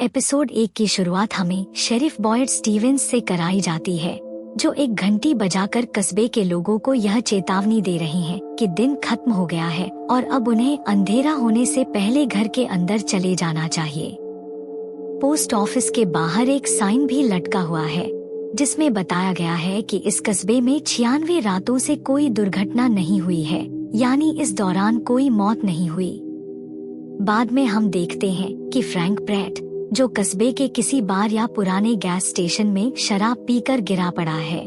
Episode 1 की शुरुआत हमें शेरिफ बॉयड स्टीवेंस से कराई जाती है, जो एक घंटी बजाकर कस्बे के लोगों को यह चेतावनी दे रही हैं कि दिन खत्म हो गया है और अब उन्हें अंधेरा होने से पहले घर के अंदर चले जाना चाहिए। पोस्ट ऑफिस के बाहर एक साइन भी लटका हुआ है, जिसमें बताया गया है कि इस कस्बे में 96 रातों से कोई दुर्घटना नहीं हुई है, यानी इस दौरान कोई मौत नहीं हुई। बाद में हम देखते हैं कि फ्रैंक प्रैट, जो कस्बे के किसी बार या पुराने गैस स्टेशन में शराब पीकर गिरा पड़ा है।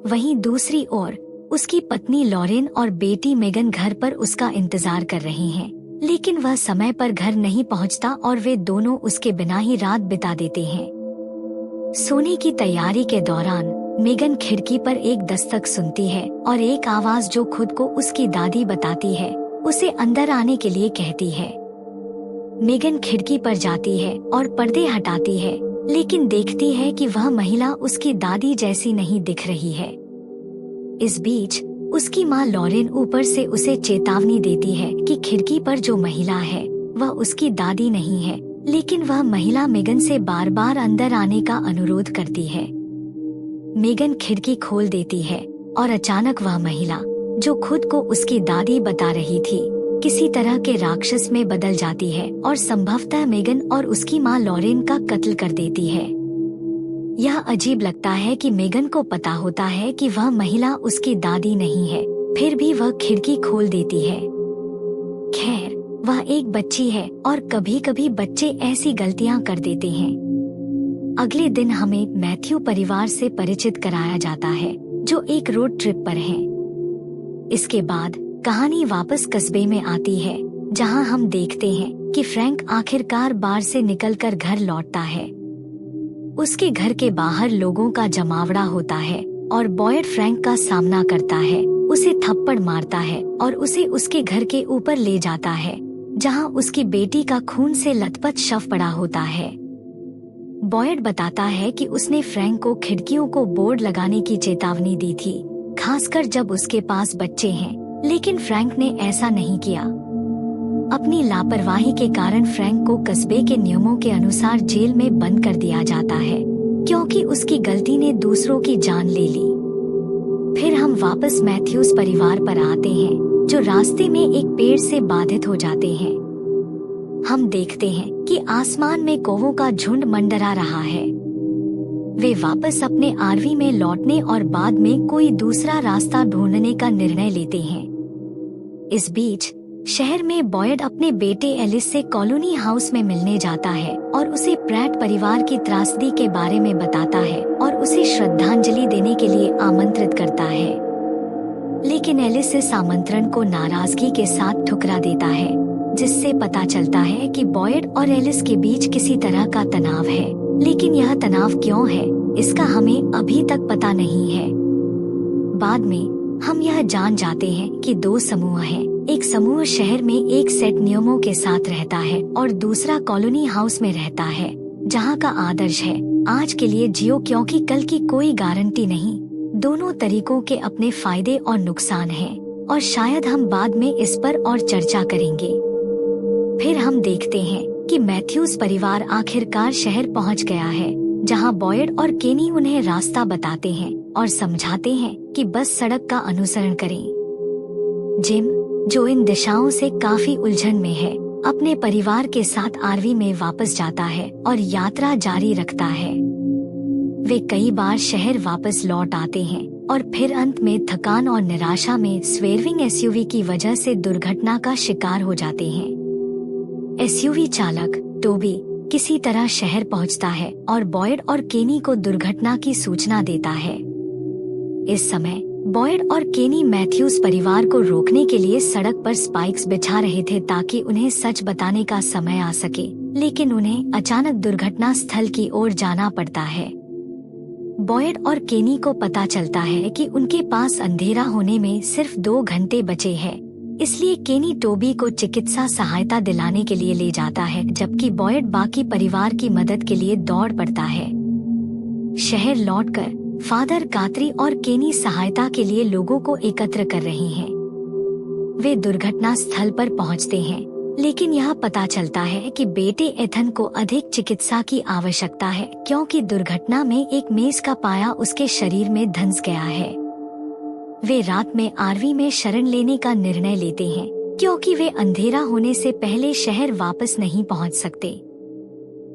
वहीं दूसरी ओर उसकी पत्नी लॉरेन और बेटी मेगन घर पर उसका इंतजार कर रही हैं, लेकिन वह समय पर घर नहीं पहुंचता और वे दोनों उसके बिना ही रात बिता देते हैं। सोने की तैयारी के दौरान मेगन खिड़की पर एक दस्तक सुनती है और एक आवाज जो खुद को उसकी दादी बताती है, उसे अंदर आने के लिए कहती है। मेगन खिड़की पर जाती है और पर्दे हटाती है, लेकिन देखती है कि वह महिला उसकी दादी जैसी नहीं दिख रही है। इस बीच उसकी माँ लॉरेन ऊपर से उसे चेतावनी देती है कि खिड़की पर जो महिला है वह उसकी दादी नहीं है, लेकिन वह महिला मेगन से बार बार अंदर आने का अनुरोध करती है। मेगन खिड़की खोल देती है और अचानक वह महिला, जो खुद को उसकी दादी बता रही थी, किसी तरह के राक्षस में बदल जाती है और संभवतः मेगन और उसकी माँ लॉरेन का कत्ल कर देती है। यह अजीब लगता है कि मेगन को पता होता है कि वह महिला उसकी दादी नहीं है, फिर भी वह खिड़की खोल देती है। खैर, वह एक बच्ची है और कभी कभी बच्चे ऐसी गलतियां कर देते हैं। अगले दिन हमें मैथ्यू परिवार से परिचित कराया जाता है, जो एक रोड ट्रिप पर हैं। इसके बाद कहानी वापस कस्बे में आती है, जहां हम देखते हैं कि फ्रैंक आखिरकार बार से निकलकर घर लौटता है। उसके घर के बाहर लोगों का जमावड़ा होता है और बॉयड फ्रैंक का सामना करता है, उसे थप्पड़ मारता है और उसे उसके घर के ऊपर ले जाता है, जहां उसकी बेटी का खून से लथपथ शव पड़ा होता है। बॉयड बताता है कि उसने फ्रैंक को खिड़कियों को बोर्ड लगाने की चेतावनी दी थी, खासकर जब उसके पास बच्चे हैं, लेकिन फ्रैंक ने ऐसा नहीं किया। अपनी लापरवाही के कारण फ्रैंक को कस्बे के नियमों के अनुसार जेल में बंद कर दिया जाता है, क्योंकि उसकी गलती ने दूसरों की जान ले ली। फिर हम वापस मैथ्यूज परिवार पर आते हैं, जो रास्ते में एक पेड़ से बाधित हो जाते हैं। हम देखते हैं कि आसमान में कौवों का झुंड मंडरा रहा है। वे वापस अपने आरवी में लौटने और बाद में कोई दूसरा रास्ता ढूंढने का निर्णय लेते हैं। इस बीच शहर में बॉयड अपने बेटे एलिस से कॉलोनी हाउस में मिलने जाता है और उसे प्रैट परिवार की त्रासदी के बारे में बताता है और उसे श्रद्धांजलि देने के लिए आमंत्रित करता है। लेकिन एलिस इस आमंत्रण को नाराजगी के साथ ठुकरा देता है, जिससे पता चलता है कि बॉयड और एलिस के बीच किसी तरह का तनाव है, लेकिन यह तनाव क्यों है, इसका हमें अभी तक पता नहीं है। बाद में हम यह जान जाते हैं कि दो समूह हैं। एक समूह शहर में एक सेट नियमों के साथ रहता है और दूसरा कॉलोनी हाउस में रहता है, जहां का आदर्श है आज के लिए जियो क्योंकि कल की कोई गारंटी नहीं। दोनों तरीकों के अपने फायदे और नुकसान हैं और शायद हम बाद में इस पर और चर्चा करेंगे। फिर हम देखते हैं कि मैथ्यूज परिवार आखिरकार शहर पहुंच गया है, जहां बॉयड और केनी उन्हें रास्ता बताते हैं और समझाते हैं कि बस सड़क का अनुसरण करें। जिम, जो इन दिशाओं से काफी उलझन में है, अपने परिवार के साथ आरवी में वापस जाता है और यात्रा जारी रखता है। वे कई बार शहर वापस लौट आते हैं और फिर अंत में थकान और निराशा में स्वेर्विंग एसयूवी की वजह से दुर्घटना का शिकार हो जाते हैं। एसयूवी चालक टोबी किसी तरह शहर पहुंचता है और बॉयड और केनी को दुर्घटना की सूचना देता है। इस समय बॉयड और केनी मैथ्यूज परिवार को रोकने के लिए सड़क पर स्पाइक्स बिछा रहे थे ताकि उन्हें सच बताने का समय आ सके, लेकिन उन्हें अचानक दुर्घटना स्थल की ओर जाना पड़ता है। बॉयड और केनी को पता चलता है कि उनके पास अंधेरा होने में सिर्फ 2 घंटे बचे हैं, इसलिए केनी टोबी को चिकित्सा सहायता दिलाने के लिए ले जाता है, जबकि बॉयड बाकी परिवार की मदद के लिए दौड़ पड़ता है। शहर लौटकर फादर कातरी और केनी सहायता के लिए लोगों को एकत्र कर रहे हैं। वे दुर्घटना स्थल पर पहुंचते हैं लेकिन यह पता चलता है कि बेटे एथन को अधिक चिकित्सा की आवश्यकता है, क्योंकि दुर्घटना में एक मेज का पाया उसके शरीर में धंस गया है। वे रात में आरवी में शरण लेने का निर्णय लेते हैं, क्योंकि वे अंधेरा होने से पहले शहर वापस नहीं पहुंच सकते।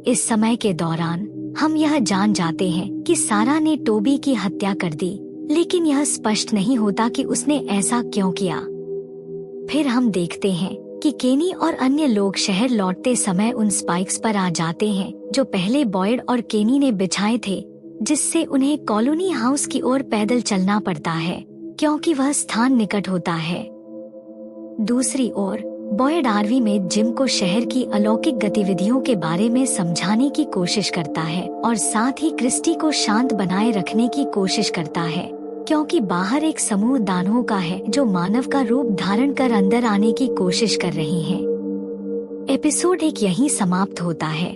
इस समय के दौरान हम यह जान जाते हैं कि सारा ने टोबी की हत्या कर दी, लेकिन यह स्पष्ट नहीं होता कि उसने ऐसा क्यों किया। फिर हम देखते हैं कि केनी और अन्य लोग शहर लौटते समय उन स्पाइक्स पर आ जाते हैं जो पहले बॉयड और केनी ने बिछाए थे, जिससे उन्हें कॉलोनी हाउस की ओर पैदल चलना पड़ता है, क्योंकि वह स्थान निकट होता है। दूसरी ओर बॉयड आरवी में जिम को शहर की अलौकिक गतिविधियों के बारे में समझाने की कोशिश करता है और साथ ही क्रिस्टी को शांत बनाए रखने की कोशिश करता है, क्योंकि बाहर एक समूह दानवों का है जो मानव का रूप धारण कर अंदर आने की कोशिश कर रही हैं। एपिसोड 1 यहीं समाप्त होता है।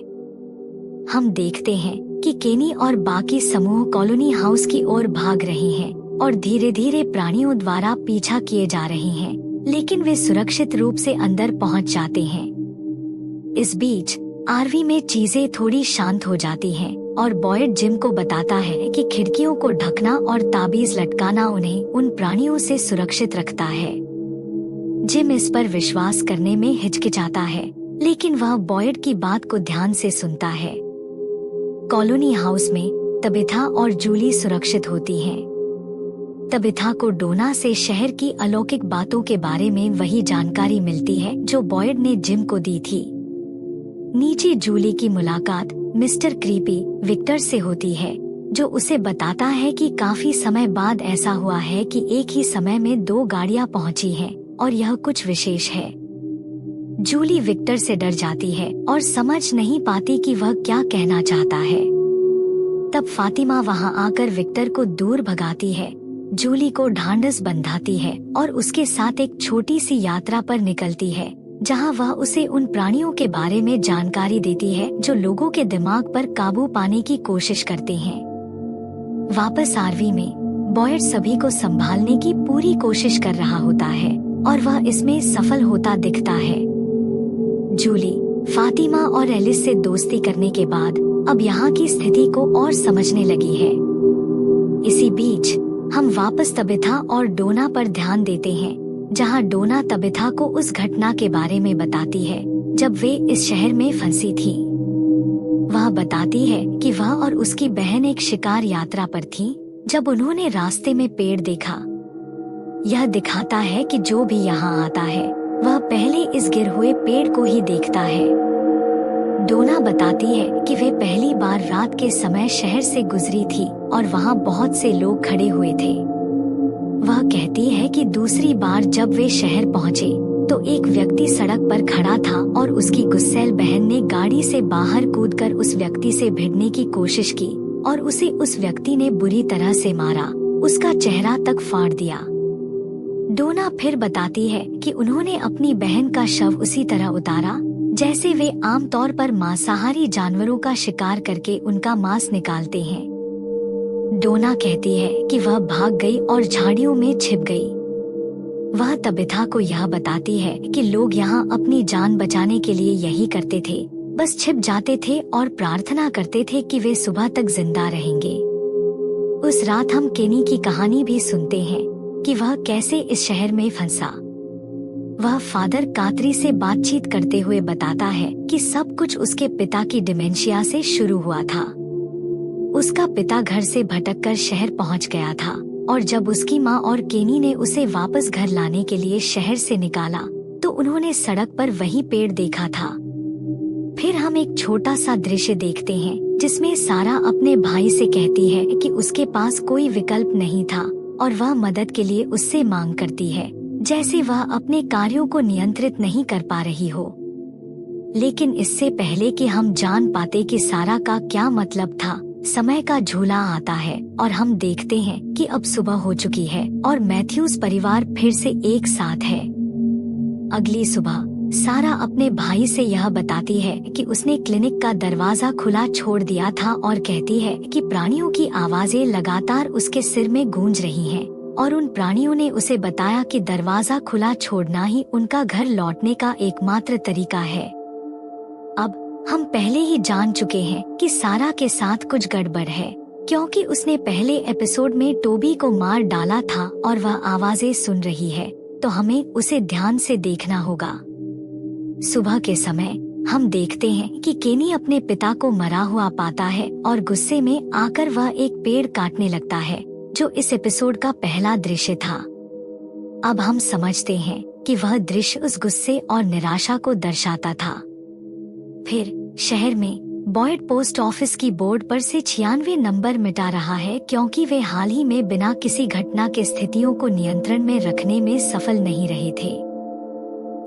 हम देखते हैं कि केनी और बाकी समूह कॉलोनी हाउस की ओर भाग रहे हैं और धीरे धीरे प्राणियों द्वारा पीछा किए जा रहे हैं, लेकिन वे सुरक्षित रूप से अंदर पहुंच जाते हैं। इस बीच आरवी में चीजें थोड़ी शांत हो जाती हैं और बॉयड जिम को बताता है कि खिड़कियों को ढकना और ताबीज लटकाना उन्हें उन प्राणियों से सुरक्षित रखता है। जिम इस पर विश्वास करने में हिचकिचाता है, लेकिन वह बॉयड की बात को ध्यान से सुनता है। कॉलोनी हाउस में तबिथा और जूली सुरक्षित होती हैं। तबिथा को डोना से शहर की अलौकिक बातों के बारे में वही जानकारी मिलती है जो बॉयड ने जिम को दी थी। नीचे जूली की मुलाकात मिस्टर क्रीपी विक्टर से होती है, जो उसे बताता है कि काफी समय बाद ऐसा हुआ है कि एक ही समय में 2 गाड़ियां पहुंची हैं और यह कुछ विशेष है। जूली विक्टर से डर जाती है और समझ नहीं पाती कि वह क्या कहना चाहता है। तब फातिमा वहां आकर विक्टर को दूर भगाती है, जूली को ढांढस बंधाती है और उसके साथ एक छोटी सी यात्रा पर निकलती है, जहां वह उसे उन प्राणियों के बारे में जानकारी देती है जो लोगों के दिमाग पर काबू पाने की कोशिश करते हैं। वापस आरवी में बॉयड सभी को संभालने की पूरी कोशिश कर रहा होता है और वह इसमें सफल होता दिखता है। जूली, फातिमा और एलिस से दोस्ती करने के बाद अब यहाँ की स्थिति को और समझने लगी है। इसी बीच हम वापस तबिथा और डोना पर ध्यान देते हैं, जहां डोना तबिथा को उस घटना के बारे में बताती है जब वे इस शहर में फंसी थी। वह बताती है कि वह और उसकी बहन एक शिकार यात्रा पर थी जब उन्होंने रास्ते में पेड़ देखा। यह दिखाता है कि जो भी यहाँ आता है वह पहले इस गिर हुए पेड़ को ही देखता है। डोना बताती है कि वे पहली बार रात के समय शहर से गुजरी थी और वहाँ बहुत से लोग खड़े हुए थे। वह कहती है कि दूसरी बार जब वे शहर पहुँचे तो एक व्यक्ति सड़क पर खड़ा था और उसकी गुस्सैल बहन ने गाड़ी से बाहर कूदकर उस व्यक्ति से भिड़ने की कोशिश की और उसे उस व्यक्ति ने बुरी तरह से मारा, उसका चेहरा तक फाड़ दिया। डोना फिर बताती है कि उन्होंने अपनी बहन का शव उसी तरह उतारा जैसे वे आमतौर पर मांसाहारी जानवरों का शिकार करके उनका मांस निकालते हैं। डोना कहती है कि वह भाग गई और झाड़ियों में छिप गई। वह तबिथा को यह बताती है कि लोग यहाँ अपनी जान बचाने के लिए यही करते थे, बस छिप जाते थे और प्रार्थना करते थे कि वे सुबह तक जिंदा रहेंगे। उस रात हम केनी की कहानी भी सुनते हैं कि वह कैसे इस शहर में फंसा। वह फादर कातरी से बातचीत करते हुए बताता है कि सब कुछ उसके पिता की डिमेंशिया से शुरू हुआ था। उसका पिता घर से भटककर शहर पहुंच गया था और जब उसकी माँ और केनी ने उसे वापस घर लाने के लिए शहर से निकाला तो उन्होंने सड़क पर वही पेड़ देखा था। फिर हम एक छोटा सा दृश्य देखते हैं जिसमें सारा अपने भाई से कहती है कि उसके पास कोई विकल्प नहीं था और वह मदद के लिए उससे मांग करती है, जैसे वह अपने कार्यों को नियंत्रित नहीं कर पा रही हो। लेकिन इससे पहले कि हम जान पाते कि सारा का क्या मतलब था, समय का झूला आता है और हम देखते हैं कि अब सुबह हो चुकी है और मैथ्यूज परिवार फिर से एक साथ है। अगली सुबह सारा अपने भाई से यह बताती है कि उसने क्लिनिक का दरवाजा खुला छोड़ दिया था और कहती है कि प्राणियों की आवाजें लगातार उसके सिर में गूंज रही हैं और उन प्राणियों ने उसे बताया कि दरवाजा खुला छोड़ना ही उनका घर लौटने का एकमात्र तरीका है। अब हम पहले ही जान चुके हैं कि सारा के साथ कुछ गड़बड़ है, क्योंकि उसने पहले एपिसोड में टोबी को मार डाला था और वह आवाजें सुन रही है, तो हमें उसे ध्यान से देखना होगा। सुबह के समय हम देखते हैं कि केनी अपने पिता को मरा हुआ पाता है और गुस्से में आकर वह एक पेड़ काटने लगता है, जो इस एपिसोड का पहला दृश्य था। अब हम समझते हैं कि वह दृश्य उस गुस्से और निराशा को दर्शाता था। फिर शहर में बॉयड पोस्ट ऑफिस की बोर्ड पर से 96 नंबर मिटा रहा है, क्योंकि वे हाल ही में बिना किसी घटना के स्थितियों को नियंत्रण में रखने में सफल नहीं रहे थे।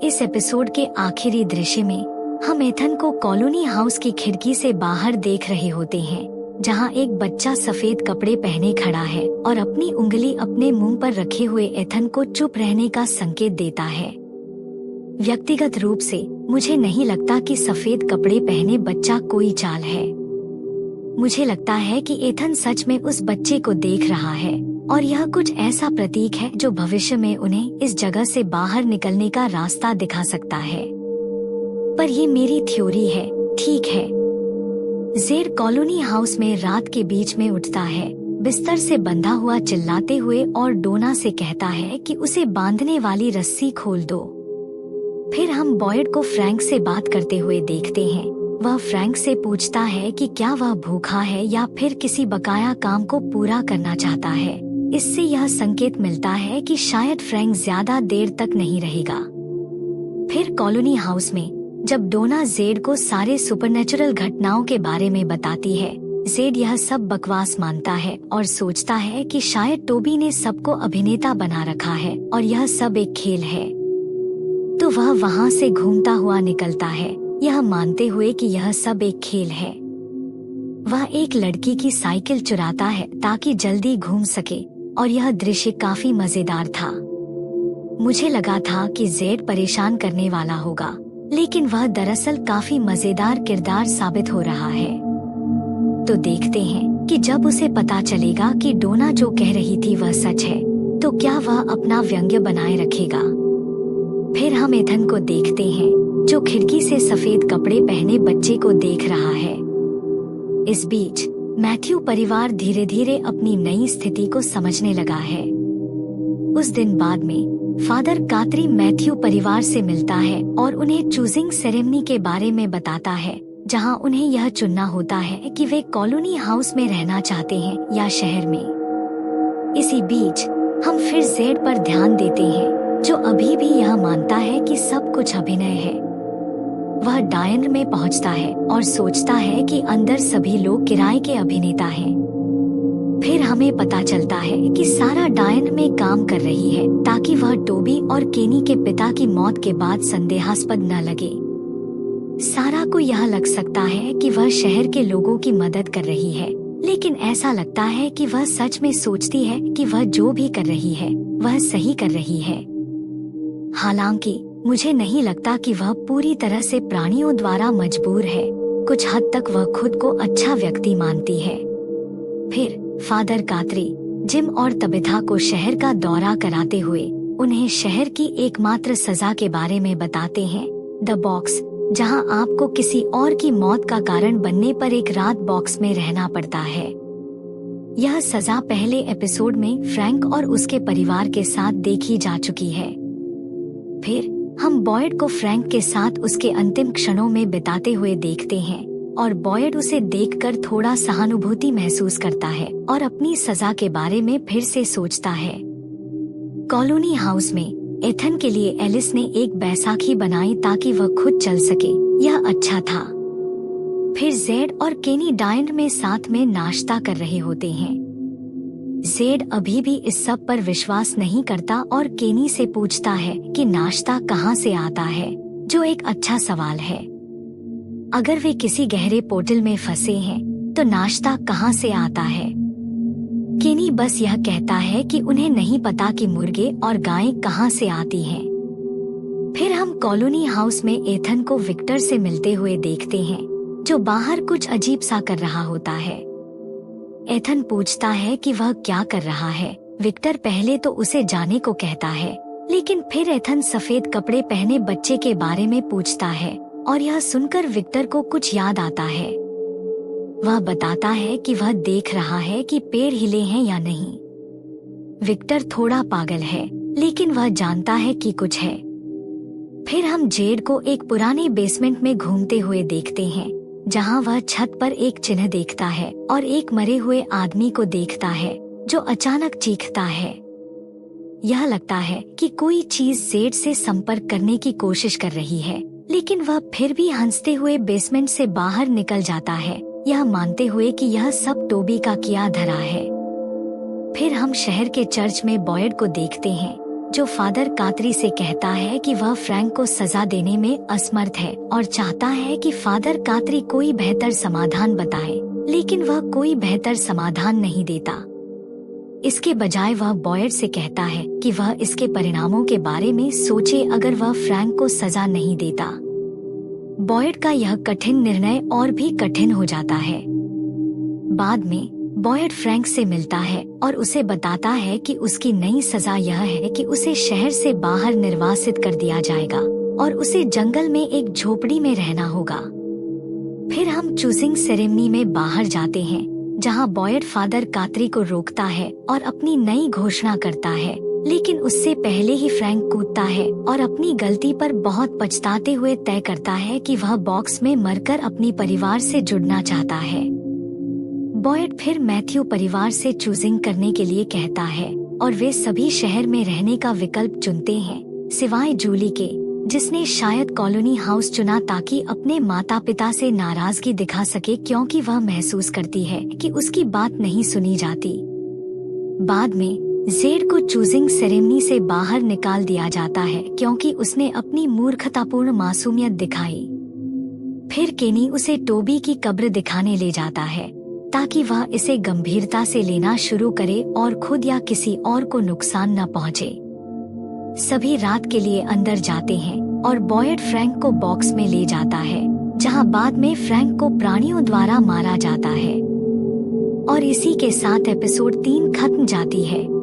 इस एपिसोड के आखिरी दृश्य में हम एथन को कॉलोनी हाउस की खिड़की से बाहर देख रहे होते हैं, जहां एक बच्चा सफेद कपड़े पहने खड़ा है और अपनी उंगली अपने मुंह पर रखे हुए एथन को चुप रहने का संकेत देता है। व्यक्तिगत रूप से मुझे नहीं लगता कि सफेद कपड़े पहने बच्चा कोई चाल है। मुझे लगता है कि एथन सच में उस बच्चे को देख रहा है और यह कुछ ऐसा प्रतीक है जो भविष्य में उन्हें इस जगह से बाहर निकलने का रास्ता दिखा सकता है। पर ये मेरी थ्योरी है, ठीक है। जेड कॉलोनी हाउस में रात के बीच में उठता है, बिस्तर से बंधा हुआ चिल्लाते हुए, और डोना से कहता है कि उसे बांधने वाली रस्सी खोल दो। फिर हम बॉयड को फ्रैंक से बात करते हुए देखते हैं। वह फ्रैंक से पूछता है कि क्या वह भूखा है या फिर किसी बकाया काम को पूरा करना चाहता है। इससे यह संकेत मिलता है कि शायद फ्रैंक ज्यादा देर तक नहीं रहेगा। फिर कॉलोनी हाउस में जब डोना जेड को सारे सुपरनैचुरल घटनाओं के बारे में बताती है, जेड यह सब बकवास मानता है और सोचता है कि शायद टोबी ने सबको अभिनेता बना रखा है और यह सब एक खेल है। तो वह वहाँ से घूमता हुआ निकलता है, यह मानते हुए कि यह सब एक खेल है। वह एक लड़की की साइकिल चुराता है ताकि जल्दी घूम सके, और यह दृश्य काफी मजेदार था। मुझे लगा था कि जेड परेशान करने वाला होगा, लेकिन वह दरअसल काफी मजेदार किरदार साबित हो रहा है। तो देखते हैं कि जब उसे पता चलेगा कि डोना जो कह रही थी वह सच है, तो क्या वह अपना व्यंग्य बनाए रखेगा। फिर हम एथन को देखते हैं, जो खिड़की से सफेद कपड़े पहने बच्चे को देख रहा है। इस बीच मैथ्यू परिवार धीरे धीरे अपनी नई स्थिति को समझने लगा है। उस दिन बाद में फादर कातरी मैथ्यू परिवार से मिलता है और उन्हें चूजिंग सेरेमनी के बारे में बताता है, जहां उन्हें यह चुनना होता है कि वे कॉलोनी हाउस में रहना चाहते हैं या शहर में। इसी बीच हम फिर जेड पर ध्यान देते हैं, जो अभी भी यह मानता है कि सब कुछ अभिनय है। वह डायन में पहुंचता है और सोचता है कि अंदर सभी लोग किराए के अभिनेता हैं। फिर हमें पता चलता है कि सारा डायन में काम कर रही है ताकि वह टोबी और केनी के पिता की मौत के बाद संदेहास्पद न लगे। सारा को यह लग सकता है कि वह शहर के लोगों की मदद कर रही है, लेकिन ऐसा लगता है कि वह सच में सोचती है कि वह जो भी कर रही है वह सही कर रही है। हालांकि मुझे नहीं लगता कि वह पूरी तरह से प्राणियों द्वारा मजबूर है। कुछ हद तक वह खुद को अच्छा व्यक्ति मानती है। फिर फादर कातरी जिम और तबिथा को शहर का दौरा कराते हुए उन्हें शहर की एकमात्र सजा के बारे में बताते हैं, द बॉक्स, जहां आपको किसी और की मौत का कारण बनने पर एक रात बॉक्स में रहना पड़ता है। यह सजा पहले एपिसोड में फ्रैंक और उसके परिवार के साथ देखी जा चुकी है। फिर हम बॉयड को फ्रैंक के साथ उसके अंतिम क्षणों में बिताते हुए देखते हैं और बॉयड उसे देखकर थोड़ा सहानुभूति महसूस करता है और अपनी सजा के बारे में फिर से सोचता है। कॉलोनी हाउस में एथन के लिए एलिस ने एक बैसाखी बनाई ताकि वह खुद चल सके, यह अच्छा था। फिर जेड और केनी डायन में साथ में नाश्ता कर रहे होते हैं। जेड अभी भी इस सब पर विश्वास नहीं करता और केनी से पूछता है कि नाश्ता कहाँ से आता है, जो एक अच्छा सवाल है। अगर वे किसी गहरे पोर्टल में फंसे हैं, तो नाश्ता कहाँ से आता है? केनी बस यह कहता है कि उन्हें नहीं पता कि मुर्गे और गायें कहाँ से आती हैं। फिर हम कॉलोनी हाउस में एथन को विक्टर से मिलते हुए देखते हैं, जो बाहर कुछ अजीब सा कर रहा होता है। एथन पूछता है कि वह क्या कर रहा है, विक्टर पहले तो उसे जाने को कहता है, लेकिन फिर एथन सफेद कपड़े पहने बच्चे के बारे में पूछता है और यह सुनकर विक्टर को कुछ याद आता है। वह बताता है कि वह देख रहा है कि पेड़ हिले हैं या नहीं। विक्टर थोड़ा पागल है, लेकिन वह जानता है कि कुछ है। फिर हम जेड को एक पुराने बेसमेंट में घूमते हुए देखते हैं, जहां वह छत पर एक चिन्ह देखता है और एक मरे हुए आदमी को देखता है जो अचानक चीखता है। यह लगता है कि कोई चीज जेड से संपर्क करने की कोशिश कर रही है, लेकिन वह फिर भी हंसते हुए बेसमेंट से बाहर निकल जाता है, यह मानते हुए कि यह सब टोबी का किया धरा है। फिर हम शहर के चर्च में बॉयड को देखते हैं, जो फादर कातरी से कहता है कि वह फ्रैंक को सजा देने में असमर्थ है और चाहता है कि फादर कातरी कोई बेहतर समाधान बताए, लेकिन वह कोई बेहतर समाधान नहीं देता। इसके बजाय वह बॉयड से कहता है कि वह इसके परिणामों के बारे में सोचे अगर वह फ्रैंक को सजा नहीं देता। बॉयड का यह कठिन निर्णय और भी कठिन हो जाता है। बाद में बॉयड फ्रैंक से मिलता है और उसे बताता है कि उसकी नई सजा यह है कि उसे शहर से बाहर निर्वासित कर दिया जाएगा और उसे जंगल में एक झोपड़ी में रहना होगा। फिर हम चूजिंग सेरेमनी में बाहर जाते हैं, जहां बॉयड फादर कातरी को रोकता है और अपनी नई घोषणा करता है, लेकिन उससे पहले ही फ्रैंक कूदता है और अपनी गलती पर बहुत पछताते हुए तय करता है कि वह बॉक्स में मरकर अपनी परिवार से जुड़ना चाहता है। बॉयड फिर मैथ्यू परिवार से चूजिंग करने के लिए कहता है और वे सभी शहर में रहने का विकल्प चुनते हैं, सिवाय जूली के, जिसने शायद कॉलोनी हाउस चुना ताकि अपने माता पिता से नाराजगी दिखा सके, क्योंकि वह महसूस करती है कि उसकी बात नहीं सुनी जाती। बाद में जेड को चूजिंग सेरेमनी से बाहर निकाल दिया जाता है क्योंकि उसने अपनी मूर्खतापूर्ण मासूमियत दिखाई। फिर केनी उसे टोबी की कब्र दिखाने ले जाता है ताकि वह इसे गंभीरता से लेना शुरू करे और खुद या किसी और को नुकसान न पहुंचे। सभी रात के लिए अंदर जाते हैं और बॉयड फ्रैंक को बॉक्स में ले जाता है, जहां बाद में फ्रैंक को प्राणियों द्वारा मारा जाता है। और इसी के साथ एपिसोड 3 खत्म जाती है।